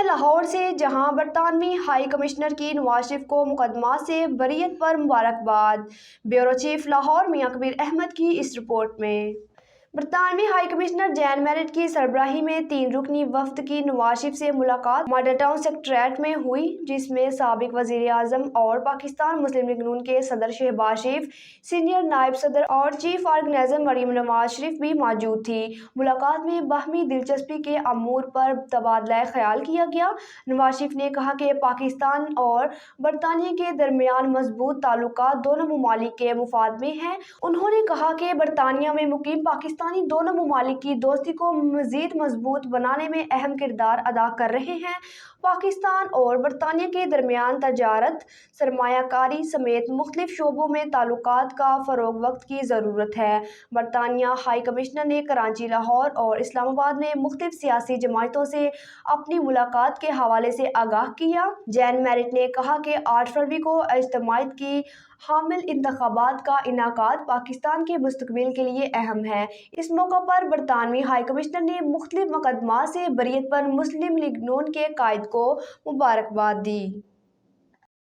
لاہور سے، جہاں برطانوی ہائی کمشنر کی نواز شریف کو مقدمات سے بریت پر مبارکباد۔ بیورو چیف لاہور میاں کبیر احمد کی اس رپورٹ میں۔ برطانوی ہائی کمشنر جین میرٹ کی سربراہی میں 3 رکنی وفد کی نواز شریف سے ملاقات ماڈل ٹاؤن سکریٹریٹ میں ہوئی، جس میں سابق وزیر اعظم اور پاکستان مسلم لیگ نون کے صدر شہباز شریف، سینئر نائب صدر اور چیف آرگنائزر مریم نواز شریف بھی موجود تھیں۔ ملاقات میں باہمی دلچسپی کے امور پر تبادلہ خیال کیا گیا۔ نواز شریف نے کہا کہ پاکستان اور برطانیہ کے درمیان مضبوط تعلقات دونوں ممالک کے مفاد میں ہیں۔ انہوں نے کہا کہ برطانیہ میں مقیم پاکستانی دونوں ممالک کی دوستی کو مزید مضبوط بنانے میں اہم کردار ادا کر رہے ہیں۔ پاکستان اور برطانیہ کے درمیان تجارت، سرمایہ کاری سمیت مختلف شعبوں میں تعلقات کا فروغ وقت کی ضرورت ہے۔ برطانوی ہائی کمشنر نے کراچی، لاہور اور اسلام آباد میں مختلف سیاسی جماعتوں سے اپنی ملاقات کے حوالے سے آگاہ کیا۔ جین میرٹ نے کہا کہ 8 فروری کو اجتماعیت کی حامل انتخابات کا انعقاد پاکستان کے مستقبل کے لیے اہم ہے۔ اس موقع پر برطانوی ہائی کمشنر نے مختلف مقدمات سے بریت پر مسلم لیگ نون کے قائد کو مبارکباد دی۔